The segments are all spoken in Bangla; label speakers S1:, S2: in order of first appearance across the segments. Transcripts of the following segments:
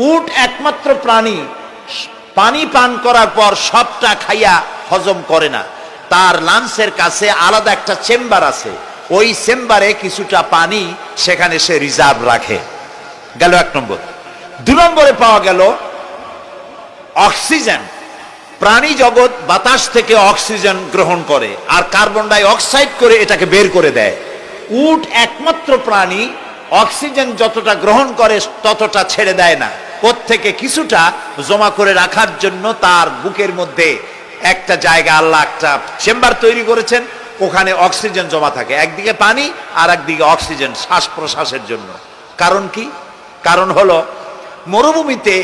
S1: উট একমাত্র প্রাণী পানি পান করার পর সবটা খাইয়া হজম করে না, তার লাঞ্চের কাছে আলাদা একটা চেম্বার আছে, ওই চেম্বারে কিছুটা পানি সেখানে সে রিজার্ভ রাখে। গেল 1 নম্বর। 2 নম্বরে পাওয়া গেল অক্সিজেন। প্রাণী জগৎ বাতাস থেকে অক্সিজেন গ্রহণ করে আর কার্বন ডাই অক্সাইড করে এটাকে বের করে দেয়। উট একমাত্র প্রাণী অক্সিজেন যতটা গ্রহণ করে ততটা ছেড়ে দেয় না, প্রত্যেকে কিছুটা জমা করে রাখার জন্য তার বুকের মধ্যে একটা জায়গা আল্লাহ একটা চেম্বার তৈরি করেছেন, ওখানে অক্সিজেন জমা থাকে, একদিকে পানি আর একদিকে অক্সিজেন শ্বাস প্রশ্বাসের জন্য। কারণ কি? কারণ হলো মরুভূমিতে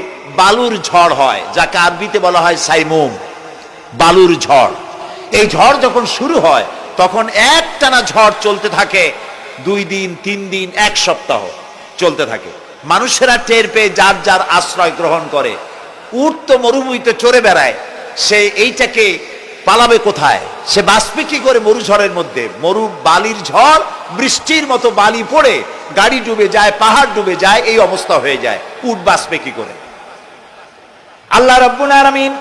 S1: বালুর ঝড় হয়, যাকে আরবিতে বলা হয় সাইমুম, বালুর ঝড়। এই ঝড় যখন শুরু হয় তখন একটানা ঝড় চলতে থাকে 2 দিন 3 দিন 1 সপ্তাহ চলতে থাকে। মানুষেরা টের পেয়ে যার যার আশ্রয় গ্রহণ করে। উট তো মরুভূমিতে চড়ে বেড়ায়, সে এইটাকে পালাবে কোথায়? সে বাঁচবে কি করে মরুঝড়ের মধ্যে? বালির ঝড়, বৃষ্টির মতো বালি পড়ে গাড়ি ডুবে যায়, পাহাড় ডুবে যায়, এই অবস্থা হয়ে যায়। উট বাঁচবে কি করে? আল্লাহ রাব্বুল আলামিন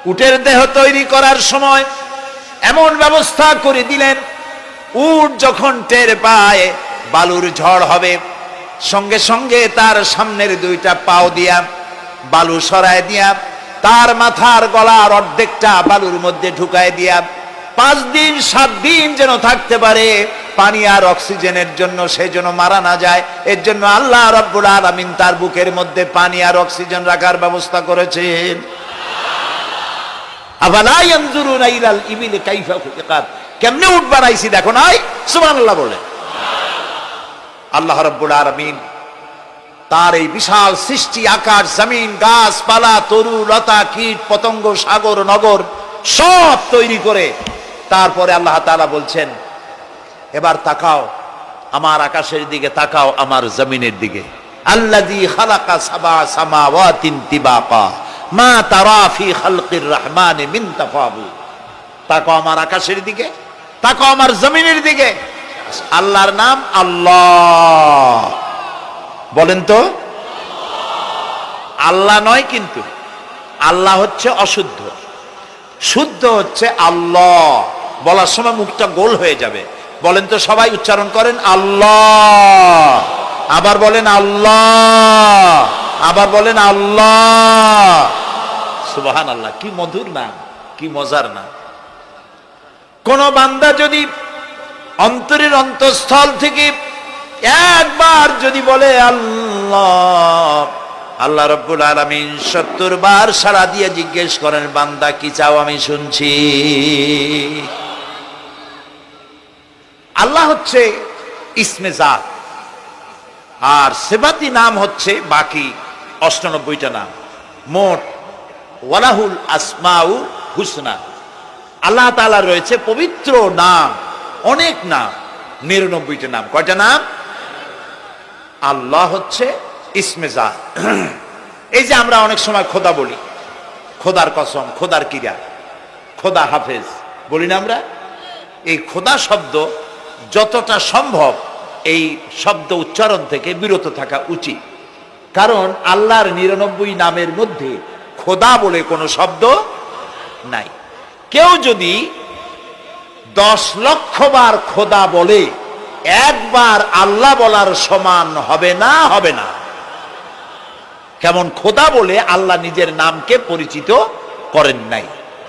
S1: উটের দেহ তৈরি করার সময় এমন ব্যবস্থা করে দিলেন, উট যখন টের পায় বালুর ঝড় হবে, সঙ্গে সঙ্গে তার সামনের 2টা পাও দিয়া বালু সরায় দিয়া তার মাথার গলার অর্ধেকটা বালুর মধ্যে ঢুকায় দিয়া 5 দিন 7 দিন যেন থাকতে পারে, পানি আর অক্সিজেনের জন্য সে যেন মারা না যায়। এর জন্য আল্লাহ রাব্বুল আলামিন তার বুকের মধ্যে পানি আর অক্সিজেন রাখার ব্যবস্থা করেছেন। আফালা ইয়ানজুরুনা ইলাল ইবিলি কাইফা খুলিকাত, কেমনে উট বানাইছি দেখো নাই? সুবহানাল্লাহ বলে। আল্লাহ রাব্বুল আলামিন তার এই বিশাল সৃষ্টি, আকাশ জমিন গাছপালা তরু লতা কীট পতঙ্গ সাগর নগর সব তৈরি করে তারপরে আল্লাহ তাআলা বলছেন, এবার তাকাও আমার আকাশের দিকে, তাকাও আমার জমিনের দিকে। আল্লাযী খালাকা সাবা সামাওয়াতিন তিবাকা মা তারা ফি খালকির রহমানি মিন তাফাউত। তাকাও আমার আকাশের দিকে, তাকাও আমার জমিনের দিকে। আল্লাহর নাম আল্লাহ, বলেন তো। আল্লাহ নয় কিন্তু, আল্লাহ হচ্ছে অশুদ্ধ, শুদ্ধ হচ্ছে আল্লাহ। বলার সময় মুখটা গোল হয়ে যাবে। বলেন তো, সবাই উচ্চারণ করেন আল্লাহ, আবার বলেন আল্লাহ, আবার বলেন আল্লাহ। সুবহানাল্লাহ, কি মধুর নাম, কি মজার নাম। কোন বান্দা যদি অন্তরের অন্তঃস্থল থেকে একবার যদি বলে আল্লাহ, আল্লাহ রাব্বুল আলামিন 70 বার সাড়া দিয়ে জিজ্ঞেস করেন, বান্দা কি চাও আমি শুনছি। আল্লাহ হচ্ছে ইসমে জাত, আর সিফাতি নাম হচ্ছে বাকি 98টা নাম। মোট ওয়ালাহুল আসমাউ হুসনা, আল্লাহ তাআলা রয়েছে পবিত্র নাম, অনেক নাম, 99টা নাম। কয়টা নাম? আল্লাহ হচ্ছে ইসমে জাত। এই যে আমরা অনেক সময় খোদা বলি, খোদার কসম, খোদার কিরা, খোদা হাফেজ বলি না আমরা? এই খোদা শব্দ যতটা সম্ভব এই শব্দ উচ্চারণ থেকে বিরত থাকা উচিত, কারণ আল্লাহর 99 নামের মধ্যে খোদা বলে কোনো শব্দ নাই। কেউ যদি 10 লক্ষ বার খোদা বলে, একবার আল্লাহ বলার সমান হবে না, হবে না। কেমন খোদা বলে আল্লাহ নিজের নামকে পরিচিত করেন নাই।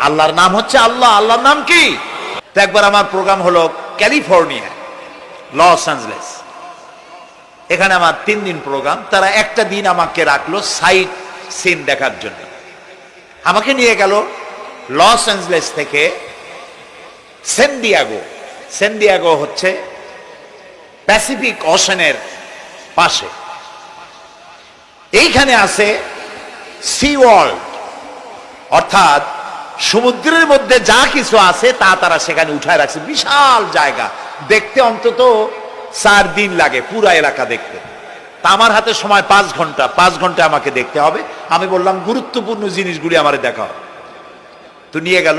S1: আল্লাহর নাম হচ্ছে আল্লাহ। আল্লাহর নাম কি? তো একবার আমার প্রোগ্রাম হলো ক্যালিফোর্নিয়া, লস অ্যাঞ্জেলেস। এখানে আমার 3 দিন প্রোগ্রাম। তারা একটা দিন আমাকে রাখলো সাইট সিন দেখার জন্য। আমাকে নিয়ে গেল লস অ্যাঞ্জেলেস থেকে সান দিয়েগো। সান দিয়েগো হচ্ছে প্যাসিফিক ওশানের পাশে। এইখানে আছে সি ওয়ার্ল্ড, অর্থাৎ সমুদ্রের মধ্যে যা কিছু আছে তা তারা সেখানে উঠায় রাখছে। বিশাল জায়গা, দেখতে অন্তত 4 দিন লাগে পুরো এলাকা দেখতে। তা আমার হাতে সময় 5 ঘন্টা, 5 ঘন্টা আমাকে দেখতে হবে। আমি বললাম গুরুত্বপূর্ণ জিনিসগুলি আমার দেখা হবে। তো নিয়ে গেল।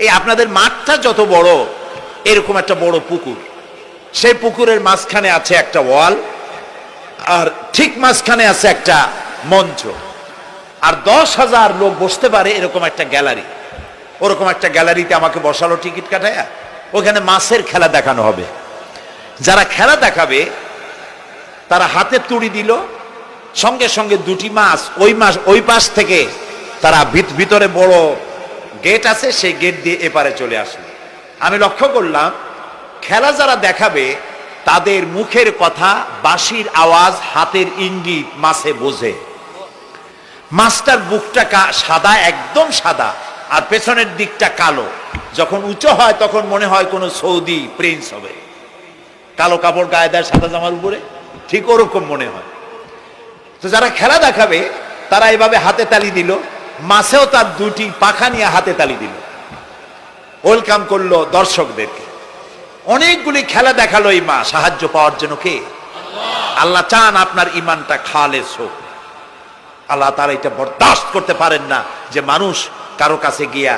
S1: এই আপনাদের মাঠটা যত বড়, এরকম একটা বড় পুকুর, সেই পুকুরের মাঝখানে আছে একটা ওয়াল, আর ঠিক মাঝখানে আছে একটা মঞ্চ, আর 10,000 লোক বসতে পারে এরকম একটা গ্যালারি। ওরকম একটা গ্যালারিতে আমাকে বসালো টিকিট কাটায়া, ওখানে মাছের খেলা দেখানো হবে। যারা খেলা দেখাবে তারা হাতে তুড়ি দিল, সঙ্গে সঙ্গে দুটি মাছ ওই পাশ থেকে তারা ভিতরে বড় গেট আছে, সেই গেট দিয়ে এপারে চলে আসলো। আমি লক্ষ্য করলাম খেলা যারা দেখাবে তাদের মুখের কথা, বাঁশির আওয়াজ, হাতের ইঙ্গিত মাছে বোঝে। মাছটার বুকটা সাদা, একদম সাদা, আর পেছনের দিকটা কালো। যখন উঁচু হয় তখন মনে হয় কোনো সৌদি প্রিন্স হবে, কালো কাপড় গায়ে দেয় সাদা জামার উপরে, ঠিক ওরকম মনে হয়। তো যারা খেলা দেখাবে তারা এভাবে হাতে তালি দিল, মাছেও তার দুটি পাখা নিয়ে হাতে তালি দিল, ওয়েলকাম করলো দর্শকদেরকে। অনেকগুলি খেলা দেখালো এই মা, সাহায্য পাওয়ার জন্য কে? আল্লাহ চান আপনার ইমানটা খালেস হোক। আল্লাহ তাআলা এটা বরদাস্ত করতে পারেন না যে মানুষ কারো কাছে গিয়া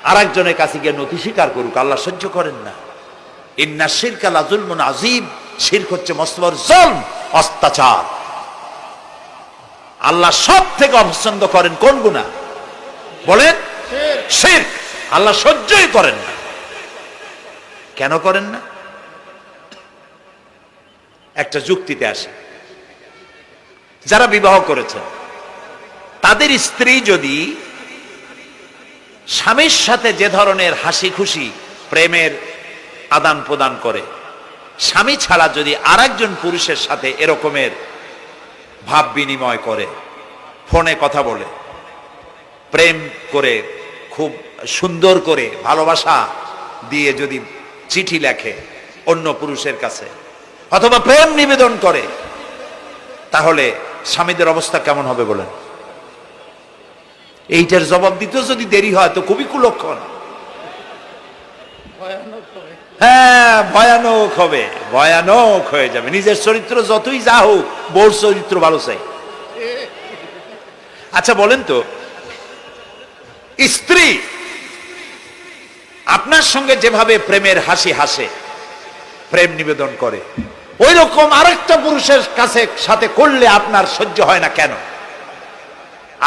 S1: আরেকজনের কাছে গিয়ে নথি স্বীকার করুক, আল্লাহ সহ্য করেন না। ইন্না শিরকা লাযুলমুন আযীম, শিরক হচ্ছে মস্ত বড় জুলম, অত্যাচার। আল্লাহ সব থেকে অপছন্দ করেন কোন গুনাহ বলেন? শিরক। আল্লাহ সহ্যই করেন না। কেন করেন না? একটা যুক্তিতে আসে। যারা বিবাহ করেছেন তাদের স্ত্রী যদি স্বামীর সাথে যে ধরনের হাসি খুশি প্রেমের আদান প্রদান করে, স্বামী ছাড়া যদি আরেকজন পুরুষের সাথে এরকমের ভাব বিনিময় করে, ফোনে কথা বলে, প্রেম করে, খুব সুন্দর করে ভালোবাসা দিয়ে যদি চিঠি লেখে অন্য পুরুষের কাছে, অথবা প্রেম নিবেদন করে, তাহলে স্বামীদের অবস্থা কেমন হবে বলেন? এইটার জবাব দিতেও যদি দেরি হয় তো খুবই কুলক্ষণ। হ্যাঁ, ভয়ানক হবে, ভয়ানক হয়ে যাবে। নিজের চরিত্র যতই যা হোক, বউর চরিত্র ভালো চাই। আচ্ছা বলেন তো, স্ত্রী আপনার সঙ্গে যেভাবে প্রেমের হাসি হাসে, প্রেম নিবেদন করে, ওই রকম আরেকটা পুরুষের কাছে সাথে করলে আপনার সহ্য হয় না কেন?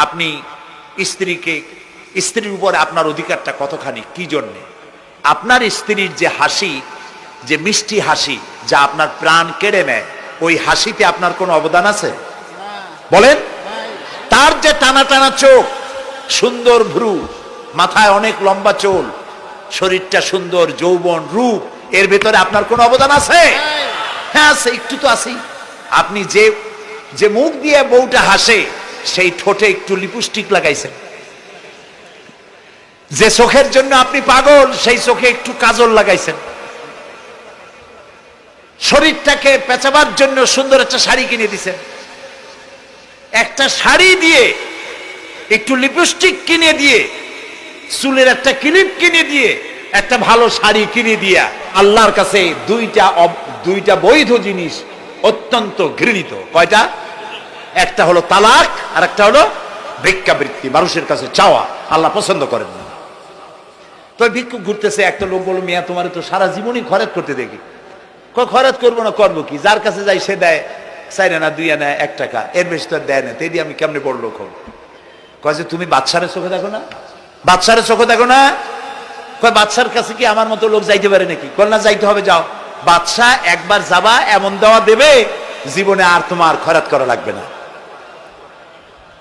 S1: আপনি স্ত্রীর উপর আপনার অধিকারটা কতখানি, কি জন্যে? আপনার স্ত্রীর যে হাসি, যে মিষ্টি হাসি, যা আপনার প্রাণ কেড়ে নেয়, ওই হাসিতে আপনার কোনো অবদান আছে বলেন? তার যে টানা টানা চোখ, সুন্দর ভ্রু, মাথায় অনেক লম্বা চুল, শরীরটা সুন্দর, যৌবন, রূপ, এর ভেতরে আপনার কোনো অবদান আছে? হ্যাঁ আছে, একটু তো আছেই। আপনি যে মুখ দিয়ে বউটা হাসে, সেই ঠোঁটে একটু লিপস্টিক লাগাইছেন। যে চোখের জন্য আপনি পাগল, সেই চোখে একটু কাজল লাগাইছেন। শরীরটাকে পেঁচাবার জন্য সুন্দর একটা শাড়ি কিনে দিছেন। একটা শাড়ি দিয়ে, একটু লিপস্টিক কিনে দিয়ে, চুলের একটা ক্লিপ কিনে দিয়ে, একটা ভালো শাড়ি কিনে দিয়া আল্লাহর কাছে দুইটা বৈধ জিনিস অত্যন্ত ঘৃণিত। কয়টা? একটা হলো তালাক, আর একটা হলো ভিক্ষাবৃত্তি, মানুষের কাছে চাওয়া। আল্লাহ পছন্দ করেন না। তো ভিক্ষুক ঘুরতেছে, একটা লোক বলল, মিয়া তোমার তো সারা জীবনই খরচ করতে দেখি। খরচ করবো না, করবো কি? যার কাছে যাই সে দেয় 4 আনা 2 আনা 1 টাকা, এর বেশি তো দেয় না। তেই দিয়ে আমি কেমনে বড় লোক হবো? কয় যে তুমি বাদশারে চোখে দেখো না, বাদশারে চোখে দেখো না। কয় বাদশার কাছে কি আমার মতো লোক যাইতে পারে নাকি? কল না, যাইতে হবে, যাও। বাদশা একবার যাবা, এমন দেওয়া দেবে জীবনে আর তোমার খরচ করা লাগবে না।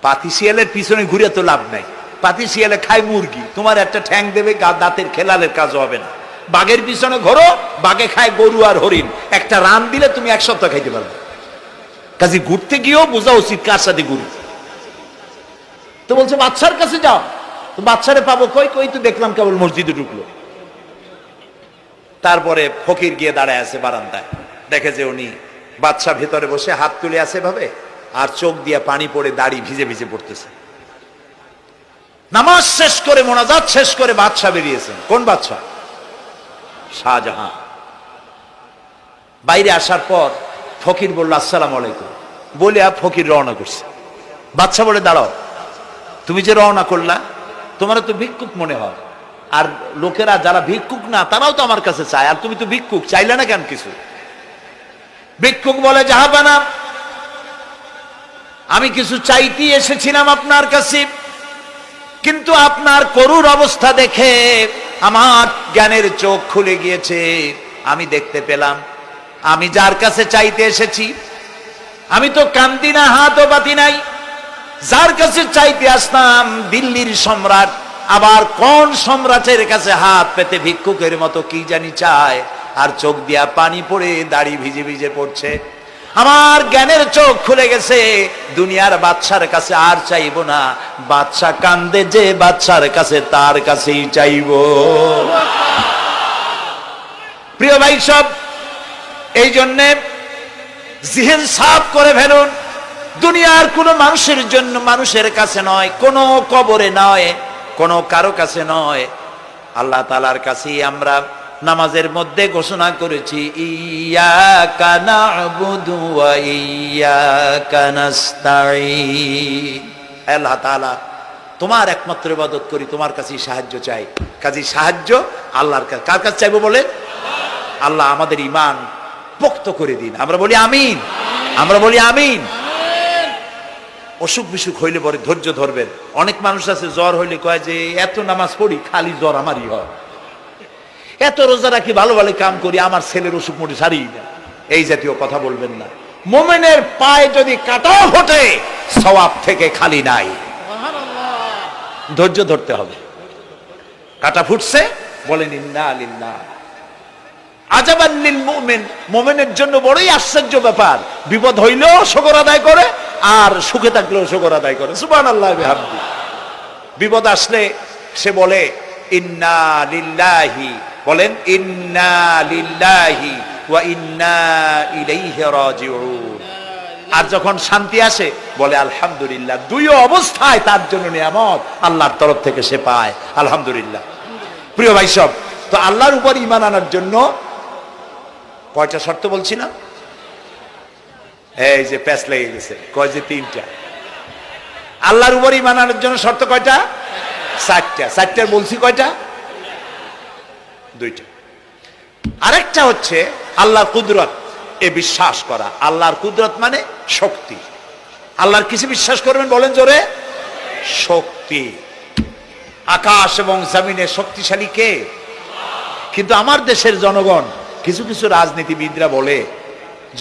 S1: পাতি শিয়ালের পিছনে ঘুরে তো লাভ নাই। পাতি শিয়ালে খায় মুরগি, তোমার একটা ঠ্যাং দেবে, দাঁতের খেলালের কাজ হবে না। বাঘের পিছনে ঘোরো, বাঘে খায় গরু আর হরিণ, একটা রান দিলে তুমি 1 সপ্তাহ খাইতে পারবে। কাজে ঘুরতে গিয়েও বোঝা উচিত কার সাথে ঘুরি। তো বলছে বাদশার কাছে যাও। তো বাদশারে পাবো কই? কই তো দেখলাম কেবল মসজিদে ঢুকলো। তারপরে ফকির গিয়ে দাঁড়ায় আছে বারান্দায়, দেখে যে উনি বাদশা ভেতরে বসে হাত তুলে আছে ভাবে, আর চোখ দিয়ে পানি পড়ে দাড়ি ভিজে ভিজে পড়তেছে। নামাজ শেষ করে, মোনাজাত শেষ করে বাদশা বেরিয়েছেন। কোন বাদশা? শাহজাহান। বাইরে আসার পর ফকির বলল, আসসালামু আলাইকুম বলে ফকির রওনা করছে। বাদশা বলে, দাঁড়াও, তুমি যে রওনা করলা, তোমার তো ভিক্ষুক মনে হয়, আর লোকেরা যারা ভিক্ষুক না তারাও তো আমার কাছে চায়, আর তুমি তো ভিক্ষুক, চাইলে না কেন কিছু? ভিক্ষুক বলে, জাহাপানা আমি কিছু চাইতে এসেছিলাম আপনার কাছে, কিন্তু আপনার করুণ অবস্থা দেখে আমার জ্ঞানের চোখ খুলে গিয়েছে। আমি দেখতে পেলাম আমি যার কাছে চাইতে এসেছি, আমি তো কান্দি না, হাতও পাতি নাই। যার কাছে চাইতে আসলাম দিল্লির সম্রাট, আবার কোন সম্রাটের কাছে হাত পেতে ভিক্ষুকের মতো কি জানি চায়, আর চোখ দিয়া পানি পড়ে দাড়ি ভিজে ভিজে পড়ছে। আমার জ্ঞানের চোখ খুলে গেছে, দুনিয়ার বাদশার কাছে আর চাইবো না। বাদশা কান্দে যে বাদশার কাছে, তার কাছেই চাইবো। প্রিয় ভাই সব, এই জন্যে জিহ্ন সাফ করে ফেলুন। দুনিয়ার কোন মানুষের জন্য, মানুষের কাছে নয়, কোন কবরে নয়, কোন কারো কাছে নয়, আল্লাহ তাআলার কাছেই আমরা নামাজের মধ্যে ঘোষণা করেছি, ইয়্যাকা না'বুদু ওয়া ইয়্যাকা নাস্তাঈন। আল্লাহ তাআলা, তোমার একমাত্র ইবাদত করি, তোমার কাছেই সাহায্য চাই। কাজেই সাহায্য আল্লাহর কাছে। কার কাছে চাইবো বলে? আল্লাহ আমাদের ঈমান পোক্ত করে দিন। আমরা বলি আমিন, আমরা বলি আমিন। অসুখ বিসুখ হইলে পরে ধৈর্য ধরবেন। অনেক মানুষ আছে জ্বর হইলে কয় যে এত নামাজ পড়ি খালি জ্বর আমারই হয়, এত রোজা রাখি, ভালো ভালো কাম করি, আমার ছেলের অসুখ মোটে সারি না। এই জাতীয় কথা বলবেন না। মুমিনের পায়ে যদি কাঁটা ফোটে সওয়াব থেকে খালি নাই, ধৈর্য ধরতে হবে। কাঁটা ফুটছে, বলেন ইন্না লিল্লাহ। আজাবান লিল মুমিন, মুমিনের জন্য বড়ই আশ্চর্য ব্যাপার, বিপদ হইলেও শুকর আদায় করে, আর সুখে থাকলেও শুকর আদায় করে। সুবহানাল্লাহ বিহামদি। বিপদ আসলে সে বলে ইন্না লিল্লাহি, বলেন ইন্না লিল্লাহি ওয়া ইন্না ইলাইহি রাজিউন। আর যখন শান্তি আসে বলে আলহামদুলিল্লাহ। দুই অবস্থায় তার জন্য নিয়ামত আল্লাহর তরফ থেকে সে পায়, আলহামদুলিল্লাহ। প্রিয় ভাই সব, তো আল্লাহর উপর ঈমান আনার জন্য কয়টা শর্ত বলছি না? এই যে প্যাচ লেগে গেছে, কয় যে তিনটা। আল্লাহর উপর ঈমান আনার জন্য শর্ত কয়টা? চারটা। চারটার বলছি কয়টা? দুইটা। আরেকটা হচ্ছে আল্লাহর কুদরত এ বিশ্বাস করা। আল্লাহর কুদরত মানে শক্তি। আল্লাহর কিসে বিশ্বাস করবেন বলেন জোরে? শক্তি। আকাশ এবং জমিনে শক্তিশালী কে? কিন্তু আমার দেশের জনগণ, কিছু কিছু রাজনীতিবিদরা বলে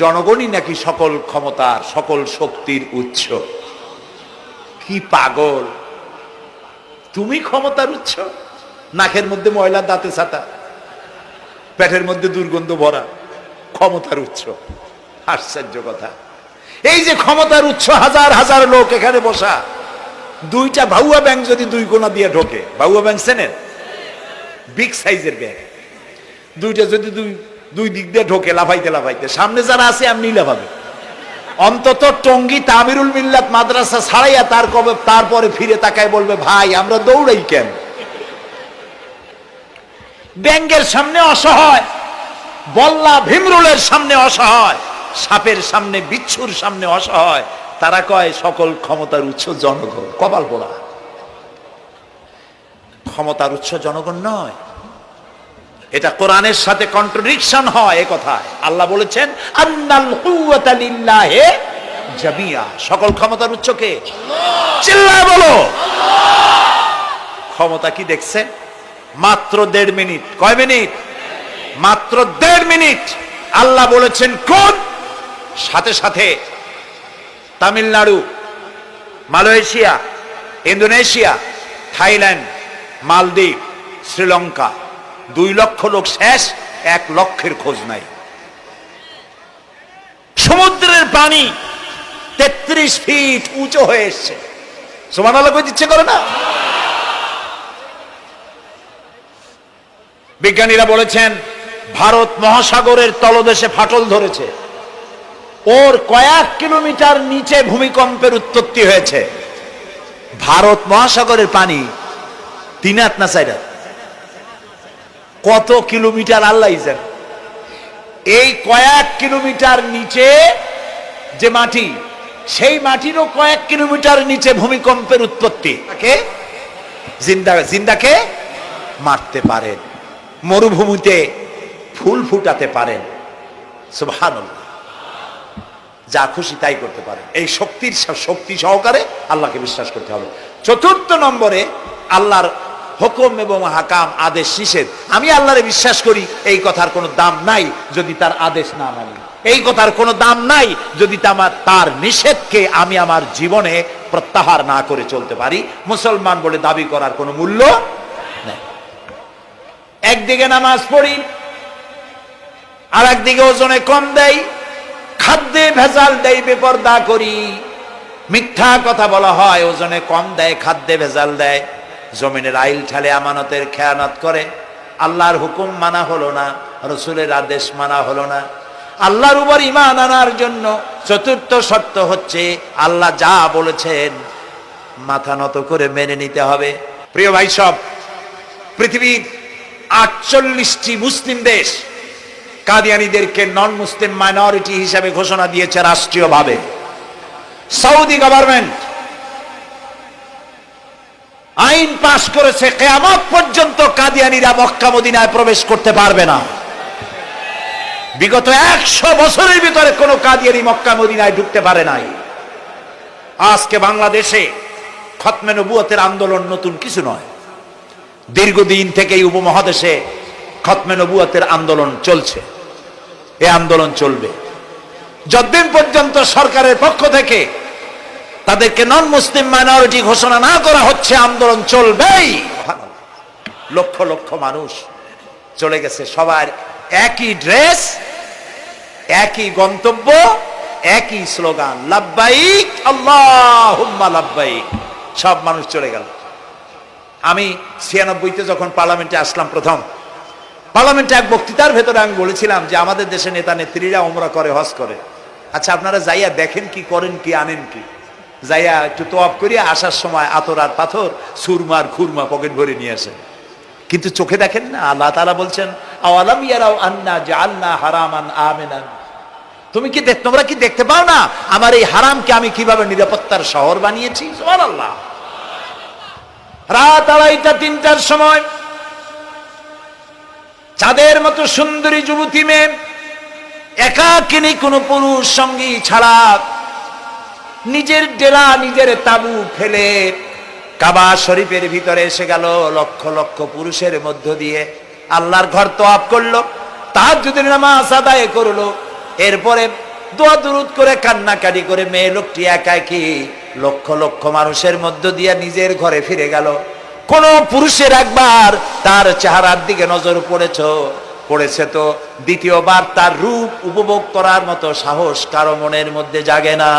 S1: জনগণই নাকি সকল ক্ষমতার, সকল শক্তির উৎস। কি পাগল! তুমি ক্ষমতার উৎস? নাকের মধ্যে ময়লা, দাঁতে ছাতা, পেটের মধ্যে দুর্গন্ধ ভরা, ক্ষমতার উৎস? আশ্চর্য কথা। এই যে ক্ষমতার উৎস, হাজার হাজার লোক এখানে বসা, দুইটা ভাউয়া ব্যাংক যদি দুই কোণা দিয়ে ঢোকে, ভাউয়া ব্যাংক চেনেন? বিগ সাইজের ব্যাংক, দুইটা যদি দুই দিক দিয়ে ঢোকে লাফাইতে লাফাইতে, সামনে যারা আছে এমনি লাফাবে। অন্তত টঙ্গী তামিরুল মিল্লাত মাদ্রাসা ছাড়াইয়া তারপরে ফিরে তাকায় বলবে, ভাই আমরা দৌড়াই কেন? ব্যাংকের সামনে অসহায়, বল্লা ভীমরুলের সামনে অসহায়, সাপের সামনে, বিচ্ছুর সামনে অসহায়, তারা কয় সকল ক্ষমতার উৎস জনগণ। কপাল পোড়া। ক্ষমতার উৎস জনগণ নয়, এটা কোরআনের সাথে কন্ট্রাডিকশন হয়। এ কথায় আল্লাহ বলেছেন আন্নাল কুওয়াতা লিল্লাহি জামিয়া। সকল ক্ষমতার উৎস কে? চিল্লায় বলো ক্ষমতা কি দেখছেন? মাত্র 1.5 মিনিট। কয় মিনিট? মাত্র 1.5 মিনিট। আল্লাহ বলেছেন কোন? সাথে সাথে তামিলনাড়ু, মালয়েশিয়া, ইন্দোনেশিয়া, থাইল্যান্ড, মালদ্বীপ, শ্রীলঙ্কা 2 লক্ষ লোক শেষ, 1 লক্ষের খোঁজ নাই। সমুদ্রের পানি 33 ফিট উঁচু হয়ে এসছে। সুবহানাল্লাহ কই দিচ্ছে করে না? বিজ্ঞানীরা বলেছেন ভারত মহাসাগরের তলদেশে ফাটল ধরেছে, ওর কয়েক কিলোমিটার নিচে ভূমিকম্পের উৎপত্তি হয়েছে। ভারত মহাসাগরের পানি 3 হাত না 4 হাত, কত কিলোমিটার আল্লাহ জানে। এই কয়েক কিলোমিটার নিচে যে মাটি, সেই মাটিরও কয়েক কিলোমিটার নিচে ভূমিকম্পের উৎপত্তি। জিন্দাকে মারতে পারেন, মরুভূমিতে ফুল ফুটাতে পারেন। সুবহানাল্লাহ। যা খুশি তাই করতে পারেন। এই শক্তি সহকারে আল্লাহকে বিশ্বাস করতে হবে। চতুর্থ নম্বরে আল্লাহর হুকুম এবং হাকাম, আদেশ নিষেধ। আমি আল্লাহরে বিশ্বাস করি, এই কথার কোনো দাম নাই যদি তার আদেশ না মানি। এই কথার কোনো দাম নাই যদি তার নিষেধকে আমি আমার জীবনে প্রত্যাহার না করে চলতে পারি। মুসলমান বলে দাবি করার কোনো মূল্য নেই। একদিকে নামাজ পড়ি, আর একদিকে ওজনে কম দেয়, খাদ্যে ভেজাল দেয়, বেপরদা করি, মিথ্যা কথা বলা হয়, ওজনে কম দেয়, খাদ্যে ভেজাল দেয়, জমিনের আইল ঠালে আমানতের খেয়ানত করে, আল্লাহর হুকুম মানা হলো না, রসুলের আদেশ মানা হলো না। আল্লাহর উপর ঈমান আনার জন্য চতুর্থ শর্ত হচ্ছে আল্লাহ যা বলেছেন মাথা নত করে মেনে নিতে হবে। প্রিয় ভাই সব, পৃথিবীর 48টি মুসলিম দেশ কাদিয়ানীদেরকে নন মুসলিম মাইনরিটি হিসেবে ঘোষণা দিয়েছে রাষ্ট্রীয়ভাবে। সৌদি গভর্নমেন্ট আইন পাশ করেছে, কিয়ামত পর্যন্ত কাদিয়ানীরা মক্কা মদিনায় প্রবেশ করতে পারবে না। বিগত 100 বছরের ভিতরে কোনো কাদিয়ানী মক্কা মদিনায় ঢুকতে পারে নাই। আজকে বাংলাদেশে খতমে নবুয়তের আন্দোলন নতুন কিছু নয়। দীর্ঘদিন থেকে এই উপমহাদেশে খতমে নবুয়তের আন্দোলন চলছে। এই আন্দোলন চলবে যতদিন পর্যন্ত সরকারের পক্ষ থেকে তাদেরকে নন মুসলিম মাইনরিটি ঘোষণা না করা হচ্ছে, আন্দোলন চলবেই। লক্ষ লক্ষ মানুষ চলে গেছে, সবার একই ড্রেস, একই গন্তব্য, একই স্লোগান, লাব্বাইক আল্লাহুম্মা লাব্বাইক। সব মানুষ চলে গেল। আমি 96-তে যখন পার্লামেন্টে আসলাম, প্রথম পার্লামেন্টে এক বক্তৃতার ভেতরে আমি বলেছিলাম যে আমাদের দেশে নেতা নেত্রীরা উমরা করে, হজ করে। আচ্ছা, আপনারা যাইয়া দেখেন কি, করেন কি, আনেন কি? যাইয়া একটু তোয়াব করিয়া আসার সময় আতর আর পাথর, সুরমার খুরমা পকেট ভরে নিয়ে আসেন, কিন্তু চোখে দেখেন না। আল্লাহ তাআলা বলছেন, আওয়ালাম ইয়ারাউ আন্না জাআলনা হারামান আমিনান। তোমরা কি দেখতে পাও না আমার এই হারামকে আমি কিভাবে নিরাপত্তার শহর বানিয়েছি? সুবহানাল্লাহ। রাত 2:30-3টার সময় চাঁদের মতো সুন্দরী যুবতী মেয়ে একাকিনী, কোনো পুরুষ সঙ্গী ছাড়া নিজের ডেরা, নিজের তাবু ফেলে কাবা শরীফের ভিতরে এসে গেল। লক্ষ লক্ষ পুরুষের মধ্য দিয়ে আল্লাহর ঘর তওয়াফ করলো, তাহাজ্জুদের নামাজ আদায় করলো, এরপরে দোয়া দুরুদ করে কান্নাকাটি করে মেয়ে লোকটি একাকী লক্ষ লক্ষ মানুষের মধ্য দিয়ে নিজের ঘরে ফিরে গেল। কোন পুরুষের একবার তার চেহারার দিকে নজর পড়েছে তো দ্বিতীয়বার তার রূপ উপভোগ করার মতো সাহস কারো মনের মধ্যে জাগে না।